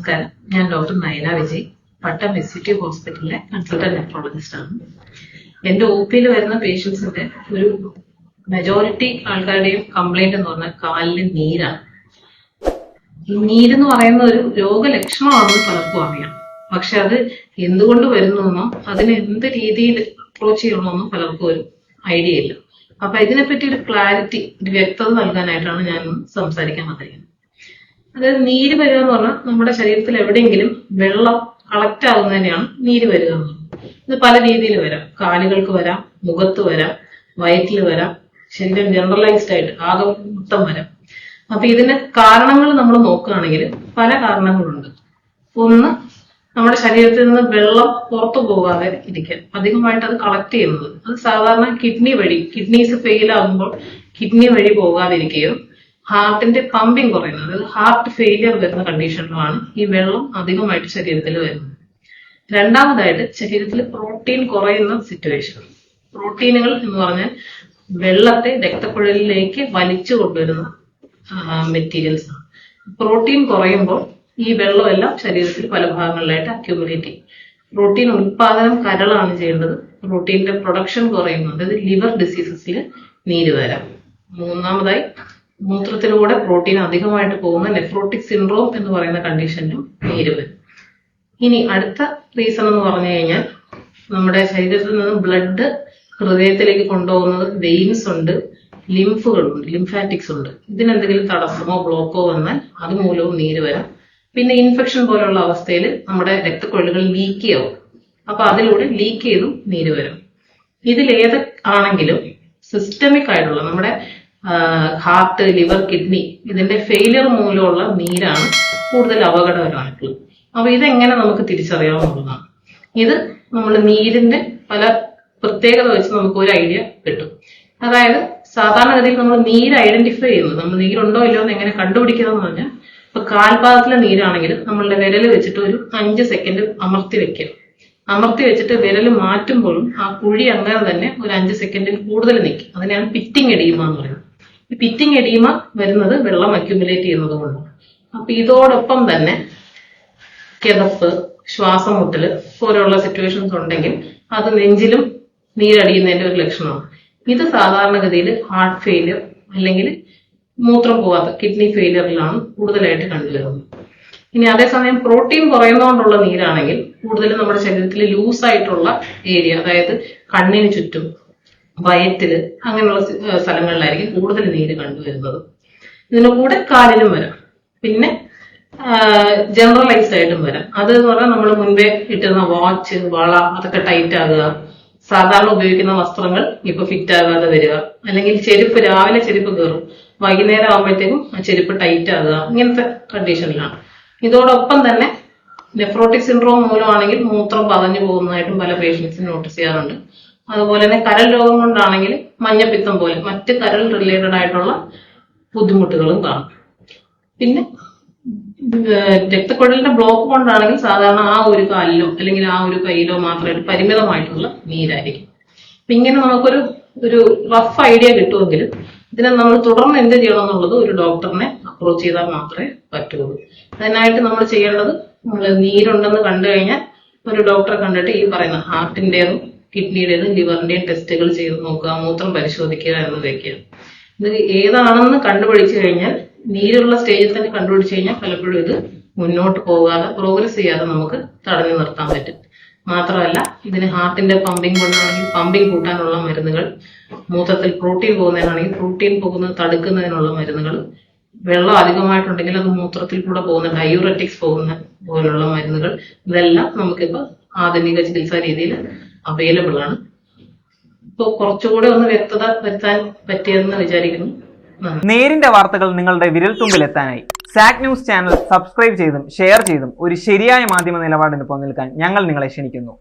നമസ്കാരം. ഞാൻ ഡോക്ടർ നയന വിജയ്, പട്ടം എസ്യൂട്ടി ഹോസ്പിറ്റലിലെ കൺസൾട്ടന്റ് നെഫ്രോളജിസ്റ്റ് ആണ്. എന്റെ ഒ പിയിൽ വരുന്ന പേഷ്യൻസിന്റെ ഒരു മെജോറിറ്റി ആൾക്കാരുടെയും കംപ്ലൈന്റ് എന്ന് പറഞ്ഞാൽ കാലിന് നീരാണ്. ഈ നീരെന്ന് പറയുന്ന ഒരു രോഗലക്ഷണമാണെന്ന് പലർക്കും അറിയാം. പക്ഷെ അത് എന്തുകൊണ്ട് വരുന്നു അതിന് എന്ത് രീതിയിൽ അപ്രോച്ച് ചെയ്യണമെന്നും പലർക്കും ഒരു ഐഡിയ ഇല്ല. അപ്പൊ ഇതിനെപ്പറ്റി ഒരു ക്ലാരിറ്റി, ഒരു വ്യക്തത നൽകാനായിട്ടാണ് ഞാൻ സംസാരിക്കാൻ ആഗ്രഹിക്കുന്നത്. അതായത് നീര് വരിക എന്ന് പറഞ്ഞാൽ നമ്മുടെ ശരീരത്തിൽ എവിടെയെങ്കിലും വെള്ളം കളക്ട് ആകുന്നതിനെയാണ് നീര് വരിക എന്ന് പറയുന്നത്. ഇത് പല രീതിയിൽ വരാം. കാലുകൾക്ക് വരാം, മുഖത്ത് വരാം, വയറ്റിൽ വരാം, ശരീരം ജനറലൈസ്ഡ് ആയിട്ട് ആകെ മൊത്തം വരാം. അപ്പൊ ഇതിന് കാരണങ്ങൾ നമ്മൾ നോക്കുകയാണെങ്കിൽ പല കാരണങ്ങളുണ്ട്. ഒന്ന്, നമ്മുടെ ശരീരത്തിൽ നിന്ന് വെള്ളം പുറത്തു പോകാതെ ഇരിക്കാൻ അധികമായിട്ട് അത് കളക്ട് ചെയ്യുന്നത്. അത് സാധാരണ കിഡ്നി വഴി, കിഡ്നീസ് ഫെയിൽ ആകുമ്പോൾ കിഡ്നി വഴി പോകാതിരിക്കുകയോ ഹാർട്ടിന്റെ പമ്പിങ് കുറയുന്നത്, അതായത് ഹാർട്ട് ഫെയിലിയർ വരുന്ന കണ്ടീഷനിലുമാണ് ഈ വെള്ളം അധികമായിട്ട് ശരീരത്തിൽ വരുന്നത്. രണ്ടാമതായിട്ട് ശരീരത്തിൽ പ്രോട്ടീൻ കുറയുന്ന സിറ്റുവേഷൻ. പ്രോട്ടീനുകൾ എന്ന് പറഞ്ഞാൽ വെള്ളത്തെ രക്തക്കുഴലിലേക്ക് വലിച്ചു കൊണ്ടുവരുന്ന മെറ്റീരിയൽസ് ആണ്. പ്രോട്ടീൻ കുറയുമ്പോൾ ഈ വെള്ളമെല്ലാം ശരീരത്തിൽ പല ഭാഗങ്ങളിലായിട്ട് അക്യൂമുലേറ്റ് ചെയ്യും. പ്രോട്ടീൻ ഉത്പാദനം കരളാണ് ചെയ്യേണ്ടത്. പ്രോട്ടീന്റെ പ്രൊഡക്ഷൻ കുറയുന്നത്, അതായത് ലിവർ ഡിസീസസിൽ നീര് വരാം. മൂന്നാമതായി മൂത്രത്തിലൂടെ പ്രോട്ടീൻ അധികമായിട്ട് പോകുന്ന നെഫ്രോട്ടിക് സിൻഡ്രോം എന്ന് പറയുന്ന കണ്ടീഷനിലും നീര് വരും. ഇനി അടുത്ത റീസൺ എന്ന് പറഞ്ഞു കഴിഞ്ഞാൽ നമ്മുടെ ശരീരത്തിൽ നിന്ന് ബ്ലഡ് ഹൃദയത്തിലേക്ക് കൊണ്ടുപോകുന്നത് വെയിൻസ് ഉണ്ട്, ലിംഫുകളുണ്ട്, ലിംഫാറ്റിക്സ് ഉണ്ട്. ഇതിനെന്തെങ്കിലും തടസ്സമോ ബ്ലോക്കോ വന്നാൽ അതുമൂലവും നീര് വരാം. പിന്നെ ഇൻഫെക്ഷൻ പോലുള്ള അവസ്ഥയിൽ നമ്മുടെ രക്തക്കുഴലുകൾ ലീക്ക് ആവും. അപ്പൊ അതിലൂടെ ലീക്ക് ചെയ്തും നീര് വരും. ഇതിലേത് ആണെങ്കിലും സിസ്റ്റമിക് ആയിട്ടുള്ള നമ്മുടെ ഹാർട്ട്, ലിവർ, കിഡ്നി ഇതിന്റെ ഫെയിലിയർ മൂലമുള്ള നീരാണ് കൂടുതൽ അപകടകരമായിട്ടുള്ളത്. അപ്പൊ ഇതെങ്ങനെ നമുക്ക് തിരിച്ചറിയാവുന്നതാണ്. ഇത് നമ്മൾ നീരിന്റെ പല പ്രത്യേകത വെച്ച് നമുക്ക് ഒരു ഐഡിയ കിട്ടും. അതായത് സാധാരണഗതിയിൽ നമ്മൾ നീര് ഐഡന്റിഫൈ ചെയ്യുന്നത്, നമ്മൾ നീരുണ്ടോ ഇല്ലയോ എന്ന് എങ്ങനെ കണ്ടുപിടിക്കുന്നതെന്ന് പറഞ്ഞാൽ, ഇപ്പൊ കാൽപാദത്തിലെ നീരാണെങ്കിൽ നമ്മളുടെ വിരൽ വെച്ചിട്ട് ഒരു 5 സെക്കൻഡ് അമർത്തി വെക്കുക. അമർത്തി വെച്ചിട്ട് വിരൽ മാറ്റുമ്പോഴും ആ കുഴി അങ്ങനെ തന്നെ ഒരു 5 സെക്കൻഡിൽ കൂടുതൽ നിൽക്കും. അതിനെയാണ് പിറ്റിംഗ് എഡീമ എന്ന് പറയുന്നത്. ഈ പിറ്റിംഗ് എഡീമ വരുന്നത് വെള്ളം അക്യുമുലേറ്റ് ചെയ്യുന്നത് കൊണ്ടാണ്. അപ്പൊ ഇതോടൊപ്പം തന്നെ കിതപ്പ്, ശ്വാസം മുട്ടല് പോലെയുള്ള സിറ്റുവേഷൻസ് ഉണ്ടെങ്കിൽ അത് നെഞ്ചിലും നീരടിയുന്നതിന്റെ ഒരു ലക്ഷണമാണ്. ഇത് സാധാരണഗതിയിൽ ഹാർട്ട് ഫെയിലിയർ അല്ലെങ്കിൽ മൂത്രം പോവാത്ത കിഡ്നി ഫെയിലിയറിലാണ് കൂടുതലായിട്ട് കണ്ടുവരുന്നത്. ഇനി അതേസമയം പ്രോട്ടീൻ കുറയുന്നതുകൊണ്ടുള്ള നീരാണെങ്കിൽ കൂടുതലും നമ്മുടെ ശരീരത്തിൽ ലൂസായിട്ടുള്ള ഏരിയ, അതായത് കണ്ണിന് ചുറ്റും, വയറ്റില്, അങ്ങനെയുള്ള സ്ഥലങ്ങളിലായിരിക്കും കൂടുതൽ നീര് കണ്ടുവരുന്നത്. ഇതിന്റെ കൂടെ കാലിനും വരാം. പിന്നെ ജനറലൈസ്ഡ് ആയിട്ടും വരാം. അത് എന്ന് പറഞ്ഞാൽ നമ്മൾ മുൻപേ ഇട്ടിരുന്ന വാച്ച്, വള അതൊക്കെ ടൈറ്റ് ആകുക, സാധാരണ ഉപയോഗിക്കുന്ന വസ്ത്രങ്ങൾ ഇപ്പൊ ഫിറ്റ് ആകാതെ വരിക, അല്ലെങ്കിൽ ചെരുപ്പ്, രാവിലെ ചെരുപ്പ് കയറും, വൈകുന്നേരം ആകുമ്പോഴത്തേക്കും ആ ചെരുപ്പ് ടൈറ്റ് ആകുക, ഇങ്ങനത്തെ കണ്ടീഷനിലാണ്. ഇതോടൊപ്പം തന്നെ നെഫ്രോട്ടിക് സിൻഡ്രോം മൂലമാണെങ്കിൽ മൂത്രം പതഞ്ഞു പോകുന്നതായിട്ടും പല പേഷ്യൻസിന് നോട്ടീസ് ചെയ്യാറുണ്ട്. അതുപോലെ തന്നെ കരൾ രോഗം കൊണ്ടാണെങ്കിൽ മഞ്ഞപ്പിത്തം പോലെ മറ്റ് കരൾ റിലേറ്റഡ് ആയിട്ടുള്ള ബുദ്ധിമുട്ടുകളും കാണും. പിന്നെ രക്തക്കുഴലിന്റെ ബ്ലോക്ക് കൊണ്ടാണെങ്കിൽ സാധാരണ ആ ഒരു കാലിലോ അല്ലെങ്കിൽ ആ ഒരു കൈയിലോ മാത്രമായിട്ട് പരിമിതമായിട്ടുള്ള നീരായിരിക്കും. അപ്പൊ ഇങ്ങനെ നമുക്കൊരു റഫ് ഐഡിയ കിട്ടുമെങ്കിലും ഇതിനെ നമ്മൾ തുടർന്ന് എന്ത് ചെയ്യണം എന്നുള്ളത് ഒരു ഡോക്ടറിനെ അപ്രോച്ച് ചെയ്താൽ മാത്രമേ പറ്റുള്ളൂ. അതിനായിട്ട് നമ്മൾ ചെയ്യേണ്ടത്, നമ്മൾ നീരുണ്ടെന്ന് കണ്ടു കഴിഞ്ഞാൽ ഒരു ഡോക്ടറെ കണ്ടിട്ട് ഈ പറയുന്ന ഹാർട്ടിന്റേതും കിഡ്നിയുടേതും ലിവറിന്റെയും ടെസ്റ്റുകൾ ചെയ്ത് നോക്കുക, മൂത്രം പരിശോധിക്കുക എന്ന് വെക്കുക. ഇത് ഏതാണെന്ന് കണ്ടുപിടിച്ചു കഴിഞ്ഞാൽ, നീരുള്ള സ്റ്റേജിൽ തന്നെ കണ്ടുപിടിച്ചു കഴിഞ്ഞാൽ പലപ്പോഴും ഇത് മുന്നോട്ട് പോകാതെ, പ്രോഗ്രസ് ചെയ്യാതെ നമുക്ക് തടഞ്ഞു നിർത്താൻ പറ്റും. മാത്രമല്ല ഇതിന് ഹാർട്ടിന്റെ പമ്പിങ് കൊണ്ടാണെങ്കിൽ പമ്പിങ് കൂട്ടാനുള്ള മരുന്നുകൾ, മൂത്രത്തിൽ പ്രോട്ടീൻ പോകുന്നതിനാണെങ്കിൽ പ്രോട്ടീൻ പോകുന്നത് തടുക്കുന്നതിനുള്ള മരുന്നുകൾ, വെള്ളം അധികമായിട്ടുണ്ടെങ്കിൽ അത് മൂത്രത്തിൽ കൂടെ പോകുന്ന ഡയൂററ്റിക്സ് പോകുന്ന പോലുള്ള മരുന്നുകൾ, ഇതെല്ലാം നമുക്കിപ്പോൾ ആധുനിക ചികിത്സാ രീതിയിൽ അവൈലബിൾ ആണ്. ഇപ്പോൾ കുറച്ചുകൂടെ ഒന്ന് വ്യക്തത വരുത്താൻ പറ്റിയെന്ന് വിചാരിക്കുന്നു. നേരിന്റെ വാർത്തകൾ നിങ്ങളുടെ വിരൽത്തുമ്പിൽ എത്താനായി സാക് ന്യൂസ് ചാനൽ സബ്സ്ക്രൈബ് ചെയ്തും ഷെയർ ചെയ്തും ഒരു ശരിയായ മാധ്യമ നിലപാടിന് നിൽക്കാൻ ഞങ്ങൾ നിങ്ങളെ ക്ഷണിക്കുന്നു.